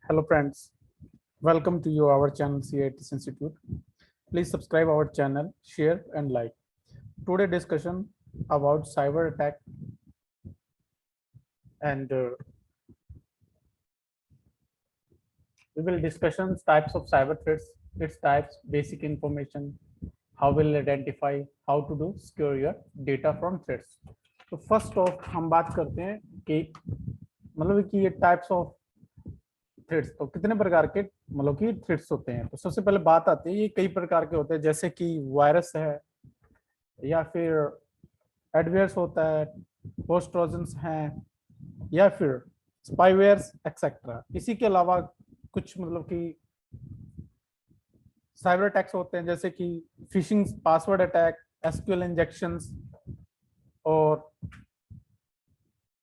Hello friends, welcome to our channel CITS Institute. Please subscribe our channel, share and like. Today discussion about cyber attack and we will discussion types of cyber threats, its types, basic information, how will identify, how to do secure your data from threats. तो first of हम बात करते हैं कि मतलब कि ये types of threads तो कितने प्रकार के मतलब कि थ्रेड्स होते हैं। तो सबसे पहले बात आती है ये कई प्रकार के होते हैं, जैसे कि वायरस है या फिर एडवेयर्स होता है, होस्ट ट्रोजन्स हैं या फिर स्पाईवेयर्स एक्सेट्रा। इसी के अलावा कुछ मतलब कि साइबर अटैक्स होते हैं, जैसे कि fishing, password attack, SQL injections और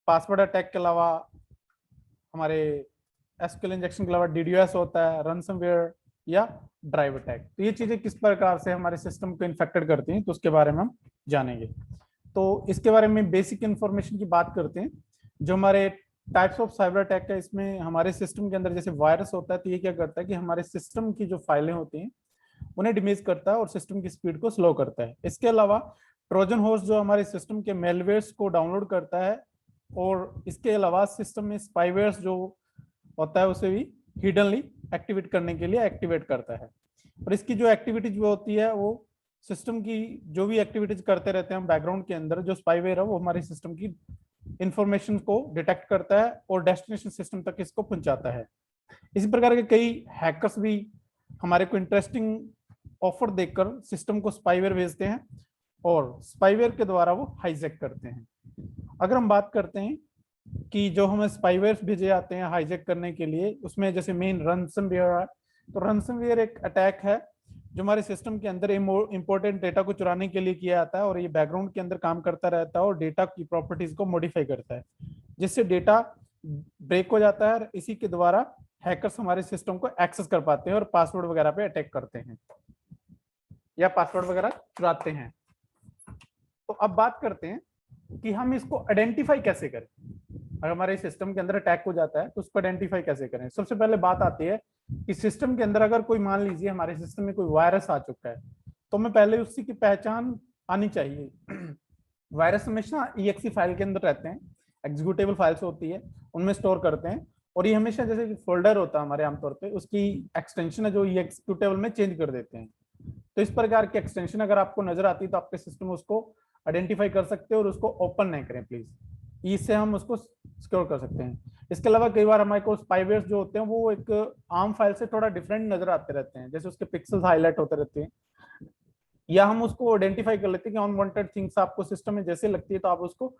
पासवर्ड अटैक के अलावा हमारे एसक्यूएल इंजेक्शन के अलावा डीडीओएस होता है, रनसमवेयर या ड्राइव अटैक। तो ये चीजें किस प्रकार से हमारे सिस्टम को इन्फेक्टेड करती हैं तो उसके बारे में हम जानेंगे। तो इसके बारे में बेसिक इंफॉर्मेशन की बात करते हैं। जो हमारे टाइप्स ऑफ साइबर अटैक है, इसमें हमारे सिस्टम के अंदर जैसे वायरस होता है तो ये क्या करता है कि हमारे सिस्टम की जो फाइलें होती हैं उन्हें डैमेज करता है और सिस्टम की स्पीड को स्लो करता है। इसके अलावा ट्रोजन हॉर्स जो हमारे सिस्टम के मेलवेयर्स को डाउनलोड करता है और इसके अलावा सिस्टम में स्पाईवेयर्स जो होता है उसे भी हिडनली एक्टिवेट करने के लिए एक्टिवेट करता है। और इसकी जो एक्टिविटीज वो होती है वो सिस्टम की जो भी एक्टिविटीज करते रहते हैं हम बैकग्राउंड के अंदर, जो स्पाईवेयर है वो हमारी सिस्टम की इंफॉर्मेशन को डिटेक्ट करता है और डेस्टिनेशन सिस्टम तक इसको पहुंचाता है। इसी प्रकार के कई हैकर्स भी हमारे को इंटरेस्टिंग ऑफर देकर सिस्टम को स्पाईवेयर भेजते हैं और स्पाईवेयर के द्वारा वो हाईजैक करते हैं। अगर हम बात करते हैं कि जो हमें स्पाईवेयर्स भेजे जाते हैं हाईजैक करने के लिए, उसमें जैसे मेन रनसमवेयर है। तो रनसमवेयर एक अटैक है जो हमारे सिस्टम के अंदर इंपॉर्टेंट डेटा को चुराने के लिए किया जाता है और ये बैकग्राउंड के अंदर काम करता रहता है और डेटा की प्रॉपर्टीज को मॉडिफाई करता है, जिससे डेटा ब्रेक हो जाता है। इसी के द्वारा हैकर्स हमारे सिस्टम को एक्सेस कर पाते हैं और पासवर्ड वगैरह पे अटैक करते हैं या पासवर्ड वगैरह चुराते हैं। तो अब बात करते हैं कि हम इसको आइडेंटिफाई कैसे करें। अगर हमारे सिस्टम के अंदर अटैक हो जाता है तो उसको आइडेंटिफाई कैसे करें। सबसे पहले बात आती है कि सिस्टम के अंदर अगर कोई, मान लीजिए हमारे सिस्टम में कोई वायरस आ चुका है तो हमें पहले उसी की पहचान आनी चाहिए। वायरस हमेशा EXE फाइल के अंदर रहते हैं, एग्जीक्यूटेबल फाइल्स होती है उनमें स्टोर करते हैं और ये हमेशा जैसे फोल्डर होता है हमारे आमतौर पे, उसकी एक्सटेंशन है जो एग्जीक्यूटेबल में चेंज कर देते हैं। तो इस प्रकार की एक्सटेंशन अगर आपको नजर आती है तो आपके सिस्टम में उसको आइडेंटिफाई कर सकते हैं और उसको ओपन नहीं करें प्लीज, इससे हम उसको सिक्योर कर सकते हैं। इसके अलावा कई बार हमारे को स्पाईवेयर्स जो होते हैं वो एक आम फाइल से थोड़ा डिफरेंट नजर आते रहते हैं, जैसे उसके पिक्सल्स हाईलाइट होते रहते हैं, या हम उसको आइडेंटिफाई कर लेते हैं कि अनवांटेड थिंग्स आपको सिस्टम में जैसे लगती है तो आप उसको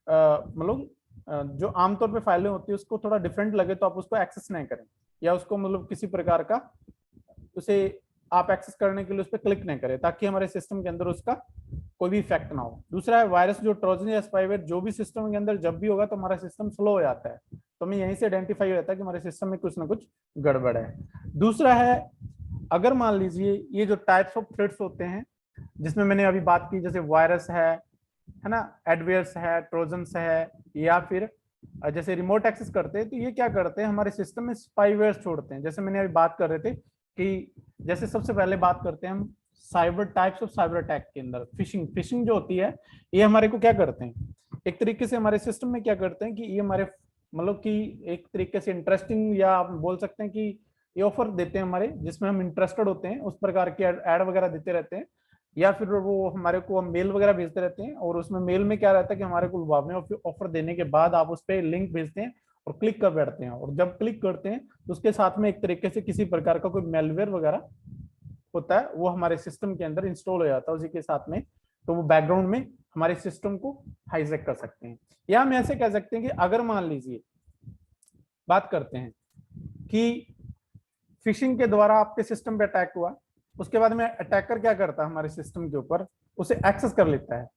मतलब जो आमतौर पे फाइलें होती है उसको थोड़ा डिफरेंट लगे तो आप उसको एक्सेस नहीं करें या उसको मतलब किसी प्रकार का उसे आप एक्सेस करने के लिए उस पर क्लिक नहीं करें, ताकि हमारे सिस्टम के अंदर उसका कोई भी इफेक्ट ना हो। दूसरा है वायरस, जो ट्रोजन या स्पाईवेयर जो भी सिस्टम के अंदर जब भी होगा तो हमारा सिस्टम स्लो हो जाता है, तो हमें यहीं से आइडेंटिफाई हो जाता है कि हमारे सिस्टम में कुछ ना कुछ गड़बड़ है। दूसरा है, अगर मान लीजिए ये जो टाइप्स ऑफ थ्रेट्स होते हैं जिसमें मैंने अभी बात की, जैसे वायरस है ना, एडवेयर्स है, ट्रोजन्स है, या फिर जैसे रिमोट एक्सेस करते हैं, तो ये क्या करते हैं हमारे सिस्टम में स्पाईवेयर छोड़ते हैं। जैसे मैंने अभी बात कर रहे थे कि जैसे सबसे पहले बात करते हैं हम cyber types of cyber attack के अंदर फिशिंग जो होती है, ये हमारे को क्या करते हैं, एक तरीके से हमारे सिस्टम में क्या करते हैं कि ये हमारे मतलब कि एक तरीके से इंटरेस्टिंग, या आप बोल सकते हैं कि ये ऑफर देते हैं हमारे, जिसमें हम इंटरेस्टेड होते हैं, उस प्रकार के ऐड वगैरह देते रहते हैं, या फिर वो हमारे को मेल वगैरह भेजते रहते हैं। और उसमें मेल में क्या रहता है कि हमारे को लुभावने ऑफर देने के बाद आप उस पर लिंक भेजते हैं और क्लिक कर बैठते हैं, और जब क्लिक करते हैं तो उसके साथ में एक तरीके से किसी प्रकार का कोई मेलवेयर वगैरह होता है वो हमारे सिस्टम के अंदर इंस्टॉल हो जाता है उसी के साथ में, तो वो बैकग्राउंड में हमारे सिस्टम को हाईजैक कर सकते हैं। या हम ऐसे कह सकते हैं कि अगर मान लीजिए बात करते हैं कि फिशिंग के द्वारा आपके सिस्टम पे अटैक हुआ, उसके बाद में अटैकर क्या करता है हमारे सिस्टम के ऊपर, उसे एक्सेस कर लेता है।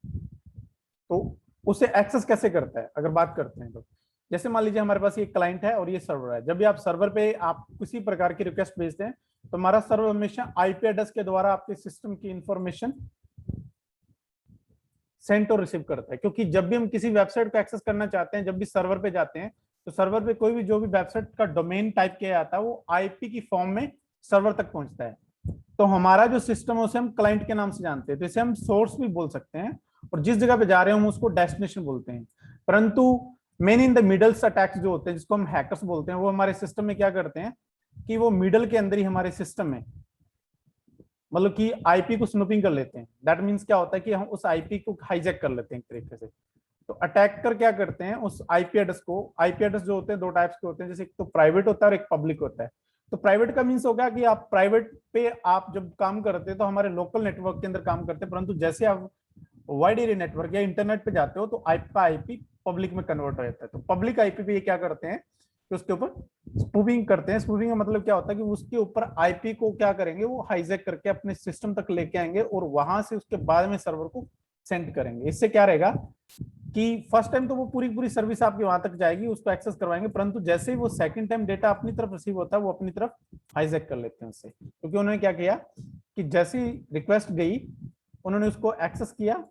तो उसे एक्सेस कैसे करता है अगर बात करते हैं तो, जैसे मान लीजिए हमारे पास ये क्लाइंट है और ये सर्वर है। जब भी आप सर्वर पे आप किसी प्रकार की रिक्वेस्ट भेजते हैं तो हमारा सर्वर हमेशा IP एड्रेस के द्वारा आपके सिस्टम की इंफॉर्मेशन सेंड और रिसीव करता है, क्योंकि जब भी हम किसी वेबसाइट को एक्सेस करना चाहते हैं, जब भी सर्वर पे जाते हैं तो सर्वर पे कोई भी जो भी वेबसाइट का डोमेन टाइप किया जाता है वो आईपी की फॉर्म में सर्वर तक पहुंचता है। तो हमारा जो सिस्टम है उसे हम क्लाइंट के नाम से जानते हैं, तो इसे हम सोर्स भी बोल सकते हैं, और जिस जगह पे जा रहे हैं हम उसको डेस्टिनेशन बोलते हैं। परंतु main in the middles attacks जो होते हैं, जिसको हम हैकर्स बोलते हैं, वो हमारे सिस्टम में क्या करते हैं कि वो मिडल के अंदर ही हमारे सिस्टम में मतलब कि आईपी को स्नूपिंग कर लेते हैं। दैट मीन्स क्या होता है कि हम उस आईपी को हाईजैक कर लेते हैं एक तरीके से। तो अटैकर क्या करते हैं, उस आईपी एड्रेस को, आईपी एड्रेस जो होते हैं दो टाइप्स के होते हैं, जैसे एक तो प्राइवेट होता है और एक पब्लिक होता है। तो प्राइवेट का मीन्स हो गया कि आप प्राइवेट पे आप जब काम करते हैं तो हमारे लोकल नेटवर्क के अंदर काम करते हैं, परंतु जैसे आप वाइड एरिया नेटवर्क या इंटरनेट पे जाते हो तो आपका आईपी पब्लिक में कन्वर्ट हो जाता है। तो पब्लिक आईपी पे ये क्या करते हैं कि उसके ऊपर स्पूफिंग करते हैं। स्पूफिंग का मतलब क्या होता है कि उसके ऊपर आईपी को क्या करेंगे, वो हाईजैक करके अपने सिस्टम तक लेके आएंगे और वहां से उसके बाद में सर्वर को सेंड करेंगे। इससे क्या रहेगा कि फर्स्ट टाइम तो वो पूरी पूरी सर्विस आपके वहां तक जाएगी, उसको एक्सेस करवाएंगे, परंतु जैसे ही वो सेकंड टाइम डेटा अपनी तरफ रिसीव होता है वो अपनी तरफ हाईजैक कर लेते हैं उससे। क्योंकि उन्होंने क्या किया कि जैसी रिक्वेस्ट गई उन्होंने उसको एक्सेस किया,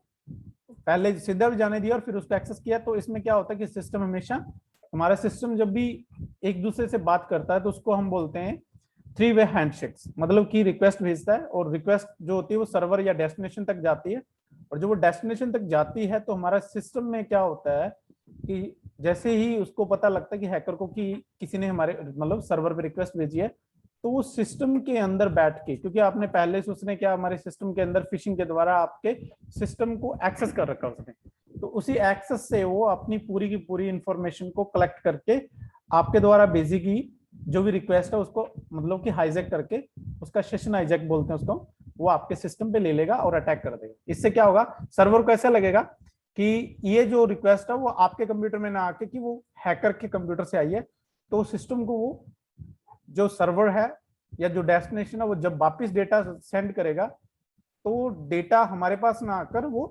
पहले सीधा भी जाने दिया और फिर उसको एक्सेस किया। तो इसमें क्या होता है कि सिस्टम हमेशा, हमारा सिस्टम जब भी एक दूसरे से बात करता है तो उसको हम बोलते हैं 3-वे हैंडशेक्स। मतलब कि रिक्वेस्ट भेजता है और रिक्वेस्ट जो होती है वो सर्वर या डेस्टिनेशन तक जाती है, और जब वो डेस्टिनेशन तक जाती है तो हमारा सिस्टम में क्या होता है कि जैसे ही उसको पता लगता है कि हैकर को कि किसी ने हमारे मतलब सर्वर पे रिक्वेस्ट भेजी है, तो वो सिस्टम के अंदर बैठ के, क्योंकि आपने पहले से उसने क्या हमारे सिस्टम के अंदर फिशिंग के द्वारा आपके सिस्टम को एक्सेस कर रखा उसने, तो उसी एक्सेस से वो अपनी पूरी की पूरी इंफॉर्मेशन को कलेक्ट करके आपके द्वारा भेजी गई जो भी रिक्वेस्ट है उसको मतलब कि हाईजैक करके, उसका सेशन हाईजैक बोलते हैं उसको, वो आपके सिस्टम पे ले लेगा और अटैक कर देगा। इससे क्या होगा, सर्वर को ऐसा लगेगा कि ये जो रिक्वेस्ट है वो आपके कंप्यूटर में ना आके कि वो हैकर के कंप्यूटर से आई है, तो सिस्टम को वो जो सर्वर है या जो डेस्टिनेशन है वो जब वापस डेटा सेंड करेगा तो वो डेटा हमारे पास ना आकर वो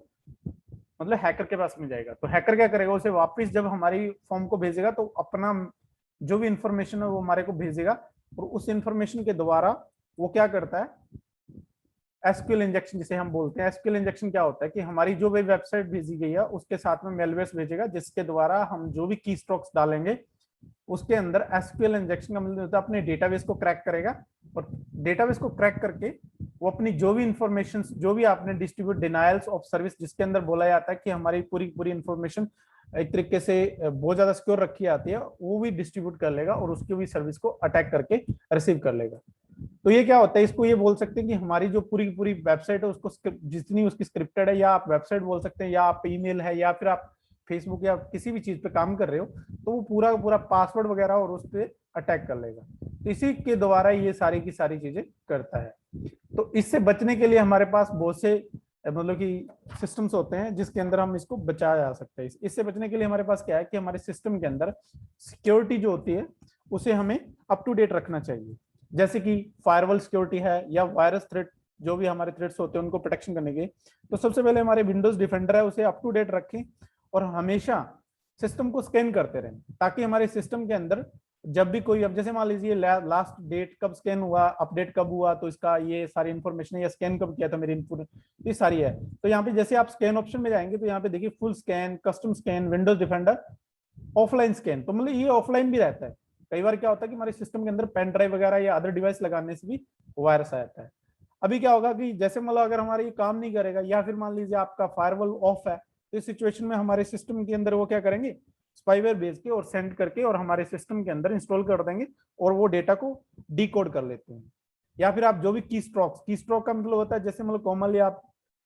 मतलब हैकर के पास में जाएगा। तो हैकर क्या करेगा, उसे वापस जब हमारी फॉर्म को भेजेगा तो अपना जो भी इंफॉर्मेशन है वो हमारे को भेजेगा, और उस इंफॉर्मेशन के द्वारा वो क्या करता है, एसक्यूएल इंजेक्शन जिसे हम बोलते हैं। एसक्यूएल इंजेक्शन क्या होता है कि हमारी जो भी वेबसाइट भेजी गई है उसके साथ में मेलवेयर्स भेजेगा, जिसके द्वारा हम जो भी की स्ट्रोक्स डालेंगे उसके अंदर एसक्यूएल इंजेक्शन का मतलब होता है अपने डेटाबेस को क्रैक करेगा, और डेटाबेस को क्रैक करके वो अपनी जो भी इंफॉर्मेशन जो भी आपने डिस्ट्रीब्यूट डिनायल्स ऑफ सर्विस जिसके अंदर बोला जाता है कि हमारी पूरी पूरी इंफॉर्मेशन एक तरीके से बहुत ज्यादा सिक्योर रखी जाती है, वो भी डिस्ट्रीब्यूट कर लेगा और उसकी भी सर्विस को अटैक करके रिसीव कर लेगा। तो ये क्या होता है, इसको ये बोल सकते हैं कि हमारी जो पूरी पूरी वेबसाइट है उसको जितनी उसकी स्क्रिप्टेड है, या आप वेबसाइट बोल सकते हैं, या आप ईमेल है, या फिर आप फेसबुक या किसी भी चीज पे काम कर रहे हो, तो वो पूरा पूरा पासवर्ड वगैरह और उस पर अटैक कर लेगा। तो इसी के द्वारा ये सारी की सारी चीजें करता है। तो इससे बचने के लिए हमारे पास बहुत से मतलब कि सिस्टम्स होते हैं जिसके अंदर हम इसको बचाया जा सकता है। इससे बचने के लिए हमारे पास क्या है कि हमारे सिस्टम के अंदर सिक्योरिटी जो होती है उसे हमें अप टू डेट रखना चाहिए। जैसे कि फायरवॉल सिक्योरिटी है या वायरस थ्रेट, जो भी हमारे थ्रेट्स होते हैं उनको प्रोटेक्शन करने के, तो सबसे पहले हमारे विंडोज डिफेंडर है उसे अप टू डेट रखें और हमेशा सिस्टम को स्कैन करते रहें, ताकि हमारे सिस्टम के अंदर जब भी कोई, अब जैसे मान लीजिए लास्ट डेट कब स्कैन हुआ, अपडेट कब हुआ, तो इसका ये सारी इंफॉर्मेशन, या स्कैन कब किया था मेरी इनपुट, ये सारी है। तो यहाँ पे जैसे आप स्कैन ऑप्शन में जाएंगे तो यहाँ पे देखिए full scan, custom scan, Windows defender, offline scan. तो मतलब ये ऑफलाइन भी रहता है। कई बार क्या होता है कि हमारे सिस्टम के अंदर पेन ड्राइव वगैरह या अदर डिवाइस लगाने से भी वायरस आ जाता है। अभी क्या होगा कि जैसे मतलब अगर हमारा ये काम नहीं करेगा या फिर मान लीजिए आपका फायरवॉल ऑफ है, तो इस सिचुएशन में हमारे सिस्टम के अंदर वो क्या करेंगे, स्पाईवेयर भेज के और सेंड करके और हमारे सिस्टम के अंदर इंस्टॉल कर देंगे और वो डेटा को डिकोड कर लेते हैं। या फिर आप जो भी की स्ट्रोक का मतलब होता है जैसे मतलब कॉमनली आप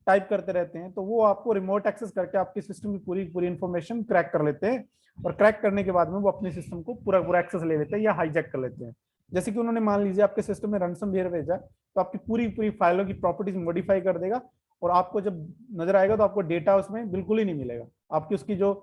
टाइप करते रहते हैं, तो वो आपको रिमोट एक्सेस करके आपके सिस्टम की पूरी पूरी इंफॉर्मेशन क्रैक कर लेते हैं, और क्रैक करने के बाद में वो अपने सिस्टम को पूरा पूरा एक्सेस ले लेते हैं या हाईजैक कर लेते हैं। जैसे कि उन्होंने मान लीजिए आपके सिस्टम में रैनसमवेयर भेजा, तो आपकी पूरी पूरी फाइलों की प्रॉपर्टीज मॉडिफाई कर देगा, और आपको जब नजर आएगा तो आपको डेटा उसमें बिल्कुल ही नहीं मिलेगा। आपकी उसकी जो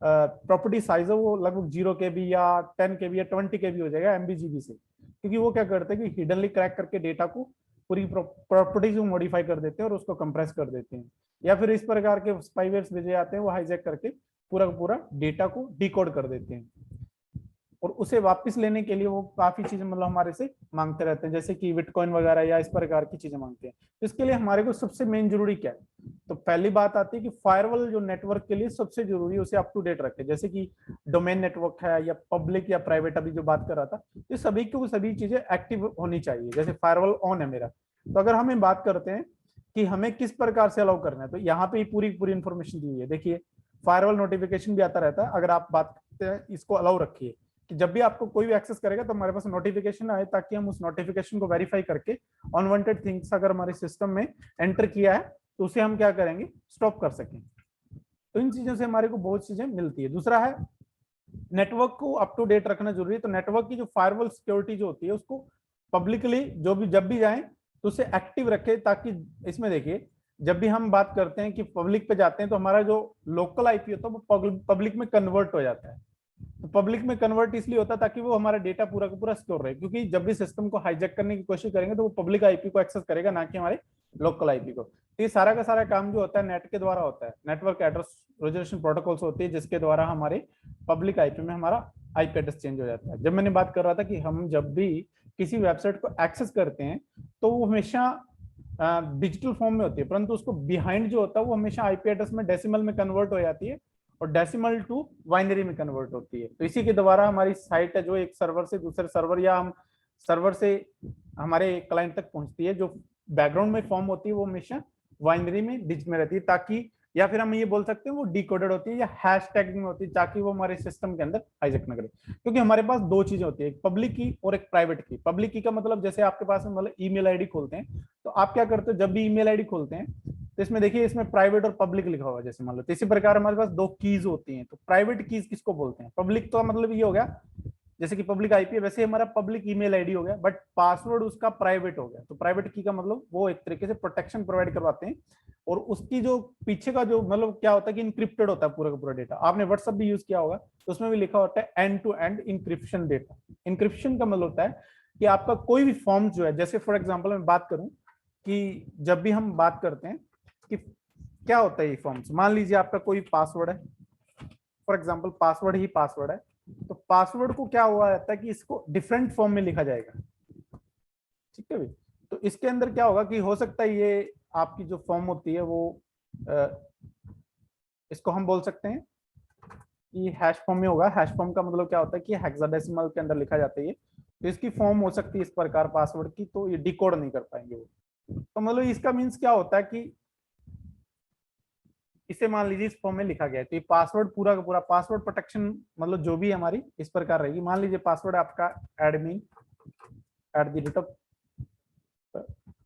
प्रॉपर्टी साइज है वो लगभग 0 KB या 10 KB या 20 KB हो जाएगा MB/GB से, क्योंकि वो क्या करते हैं कि हिडनली क्रैक करके डेटा को पूरी प्रॉपर्टीज को मॉडिफाई कर देते हैं और उसको कंप्रेस कर देते हैं। या फिर इस प्रकार के स्पाईवेयर्स भेजे जाते हैं, वो हाईजैक करके पूरा पूरा डेटा को डिकोड कर देते हैं, और उसे वापस लेने के लिए वो काफी चीजें मतलब हमारे से मांगते रहते हैं, जैसे कि बिटकॉइन वगैरह या इस प्रकार की चीजें मांगते हैं। तो इसके लिए हमारे को सबसे मेन जरूरी क्या है, तो पहली बात आती है कि फायरवॉल जो नेटवर्क के लिए सबसे जरूरी है उसे अप टू डेट रखे, जैसे कि डोमेन नेटवर्क है या पब्लिक या प्राइवेट, अभी जो बात कर रहा था, ये सभी को सभी चीजें एक्टिव होनी चाहिए। जैसे फायरवॉल ऑन है मेरा, तो अगर हम बात करते हैं कि हमें किस प्रकार से अलाउ करना है, तो यहाँ पे पूरी पूरी इंफॉर्मेशन दी हुई है। देखिए फायरवॉल नोटिफिकेशन भी आता रहता है, अगर आप बात करते हैं इसको अलाउ रखिए कि जब भी आपको कोई भी एक्सेस करेगा तो हमारे पास नोटिफिकेशन आए, ताकि हम उस नोटिफिकेशन को वेरीफाई करके अनवांटेड थिंग्स अगर हमारे सिस्टम में एंटर किया है तो उसे हम क्या करेंगे, स्टॉप कर सकें। तो इन चीजों से हमारे को बहुत चीजें मिलती है। दूसरा है नेटवर्क को अप टू डेट रखना जरूरी है। तो नेटवर्क की जो फायरवॉल सिक्योरिटी जो होती है उसको पब्लिकली जो भी जब भी जाएं तो उसे एक्टिव रखे, ताकि इसमें देखिए जब भी हम बात करते हैं कि पब्लिक पे जाते हैं तो हमारा जो लोकल आईपी होता है वो पब्लिक में कन्वर्ट हो जाता है। तो पब्लिक में कन्वर्ट इसलिए होता है ताकि वो हमारा डेटा पूरा का पूरा सिक्योर रहे, क्योंकि जब भी सिस्टम को हाईजैक करने की कोशिश करेंगे तो वो पब्लिक आईपी को एक्सेस करेगा, ना कि हमारे लोकल आईपी को। तो ये सारा का सारा काम जो होता है नेट के द्वारा होता है, नेटवर्क एड्रेस रिजर्वेशन प्रोटोकॉल्स होती है, जिसके द्वारा हमारे पब्लिक आईपी में हमारा आईपी एड्रेस चेंज हो जाता है। जब मैंने बात कर रहा था कि हम जब भी किसी वेबसाइट को एक्सेस करते हैं तो वो हमेशा डिजिटल फॉर्म में होती है, परंतु उसको बिहाइंड जो होता है वो हमेशा आईपी एड्रेस में डेसिमल में कन्वर्ट हो जाती है और डेसिमल टू बाइनरी में कन्वर्ट होती है। तो इसी के द्वारा हमारी साइट है जो एक सर्वर से दूसरे सर्वर या हम सर्वर से हमारे क्लाइंट तक पहुंचती है, जो बैकग्राउंड में फॉर्म होती है वो हमेशा बाइनरी में डिजिट में रहती है, ताकि या फिर हम ये बोल सकते हैं वो डिकोडेड होती है या हैश टैग में होती है, ताकि वो हमारे सिस्टम के अंदर हाईजैक न करे। क्योंकि हमारे पास दो चीजें होती है, एक पब्लिक की और एक प्राइवेट की। पब्लिक की का मतलब जैसे आपके पास में मतलब ईमेल आईडी खोलते हैं, तो आप क्या करते हो जब भी ईमेल आईडी खोलते हैं तो इसमें देखिए इसमें प्राइवेट और पब्लिक लिखा हुआ है, जैसे मान लो। तो इसी प्रकार हमारे पास दो कीज होती हैं। तो प्राइवेट कीज किसको बोलते हैं, पब्लिक तो मतलब ये हो गया जैसे कि पब्लिक आईपी, वैसे हमारा पब्लिक ईमेल आईडी हो गया, बट पासवर्ड उसका प्राइवेट हो गया। तो प्राइवेट की का मतलब वो एक तरीके से प्रोटेक्शन प्रोवाइड करवाते हैं, और उसकी जो पीछे का जो मतलब क्या होता है कि इनक्रिप्टेड होता है पूरा का पूरा डेटा। आपने व्हाट्सएप भी यूज किया होगा तो उसमें भी लिखा होता है end to end encryption data. Encryption का मतलब होता है कि आपका कोई भी फॉर्म जो है, जैसे फॉर एग्जाम्पल मैं बात करूं कि जब भी हम बात करते हैं कि क्या होता है ये फॉर्म्स, मान लीजिए आपका कोई पासवर्ड है, for example password he password है, तो पासवर्ड को क्या हुआ जाता है कि इसको डिफरेंट फॉर्म में लिखा जाएगा, ठीक है भाई। तो इसके अंदर क्या होगा कि हो सकता है ये आपकी जो फॉर्म होती है वो इसको हम बोल सकते हैं कि हैश फॉर्म में होगा। हैश फॉर्म का मतलब क्या होता है कि हेक्साडेसिमल के अंदर लिखा जाता है ये। तो इसकी फॉर्म हो सकती है इस प्रकार पासवर्ड की, तो ये डिकोड नहीं कर पाएंगे वो। तो मतलब इसका मीन्स क्या होता है कि इसे मान लीजिए इस फॉर्म में लिखा गया है, तो ये पासवर्ड पूरा का पूरा पासवर्ड प्रोटेक्शन मतलब जो भी हमारी इस प्रकार रहेगी। मान लीजिए पासवर्ड आपका एडमिन @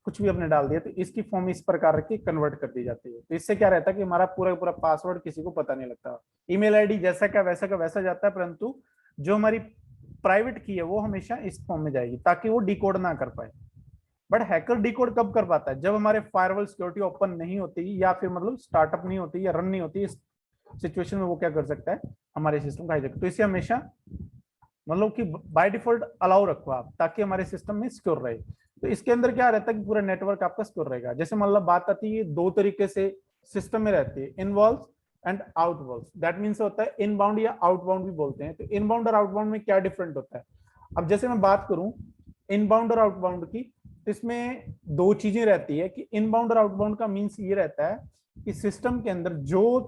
कुछ भी आपने डाल दिया, तो इसकी फॉर्म इस प्रकार की कन्वर्ट कर दी जाती है। तो इससे क्या रहता है कि हमारा पूरा पूरा पासवर्ड किसी को पता नहीं लगता। ईमेल आईडी जैसा का वैसा जाता है, परंतु जो हमारी प्राइवेट की है वो हमेशा इस फॉर्म में जाएगी, ताकि वो डिकोड ना कर पाए। बट हैकर डिकोड कब कर पाता है, जब हमारे फायरवॉल सिक्योरिटी ओपन नहीं होती या फिर मतलब स्टार्टअप नहीं होती या रन नहीं होती। इस सिचुएशन में वो क्या कर सकता है, हमारे सिस्टम का हाईजैक। तो इसे हमेशा मतलब कि बाय डिफॉल्ट अलाउ रखो आप, ताकि हमारे सिस्टम में सिक्योर रहे। तो इसके अंदर क्या रहता है कि पूरा नेटवर्क आपका सिक्योर रहेगा। जैसे मतलब बात आती है दो तरीके से सिस्टम में रहती है, इनवॉल्व एंड आउटवॉल्व। दैट मीन्स होता है इनबाउंड या आउटबाउंड भी बोलते हैं। तो इनबाउंड और आउटबाउंड में क्या डिफरेंट होता है, अब जैसे मैं बात करूं इनबाउंड और आउटबाउंड की, तो इसमें दो चीजें रहती है कि इनबाउंड और आउटबाउंड का मीन्स ये रहता है कि सिस्टम के अंदर जो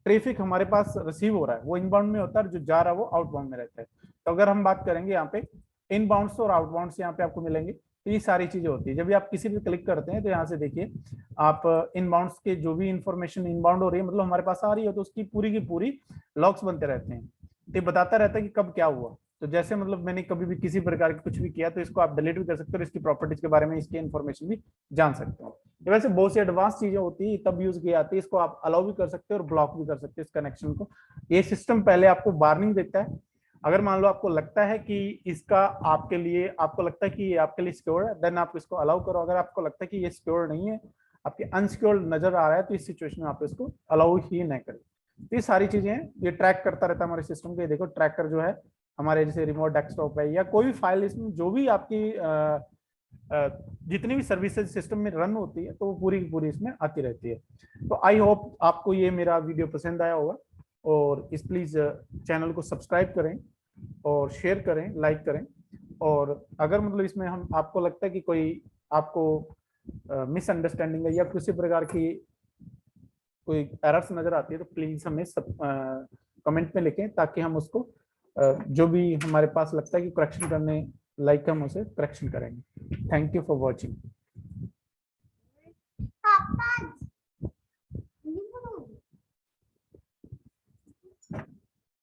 ट्रैफिक हमारे पास रिसीव हो रहा है वो इनबाउंड में होता है, और जो जा रहा है वो आउटबाउंड में रहता है। तो अगर हम बात करेंगे यहाँ पे इनबाउंड्स और आउटबाउंड्स यहाँ पे आपको मिलेंगे, तो ये सारी चीजें होती है। जब भी आप किसी भी क्लिक करते हैं तो यहाँ से देखिए आप इनबाउंड्स के जो भी इंफॉर्मेशन इनबाउंड हो रही है मतलब हमारे पास आ रही है, तो उसकी पूरी की पूरी लॉग्स बनते रहते हैं। तो बताता रहता है कि कब क्या हुआ। तो जैसे मतलब मैंने कभी भी किसी प्रकार की कुछ भी किया तो इसको आप डिलीट भी कर सकते हो, और इसकी प्रॉपर्टीज के बारे में इसकी इन्फॉर्मेशन भी जान सकते हो। ये वैसे बहुत सी एडवांस चीजें होती है, तब यूज की जाती है। इसको आप अलाउ भी कर सकते हो और ब्लॉक भी कर सकते हो इस कनेक्शन को। ये सिस्टम पहले आपको वार्निंग देता है। अगर मान लो आपको लगता है कि इसका आपके लिए आपको लगता है कि ये आपके लिए सिक्योर है, देन आप इसको अलाउ करो। अगर आपको लगता है कि ये सिक्योर नहीं है, आपके अनसिक्योर नजर आ रहा है, तो इस सिचुएशन में आप इसको अलाउ ही नहीं करें। तो ये सारी चीजें ये ट्रैक करता रहता है हमारे सिस्टम को। ये देखो ट्रैकर जो है हमारे जैसे रिमोट डेस्कटॉप है या कोई भी फाइल, इसमें जो भी आपकी जितनी भी सर्विसेज सिस्टम में रन होती है तो वो पूरी की पूरी इसमें आती रहती है। तो आई होप आपको ये मेरा वीडियो पसंद आया होगा, और इस प्लीज चैनल को सब्सक्राइब करें और शेयर करें, लाइक करें। और अगर मतलब इसमें हम आपको लगता है कि कोई आपको मिसअंडरस्टैंडिंग है या किसी प्रकार की कोई एरर्स नजर आती है तो प्लीज हमें सब कमेंट में लिखें, ताकि हम उसको जो भी हमारे पास लगता है कि करेक्शन करने लाइक हम उसे करेक्शन करेंगे। Thank you for watching.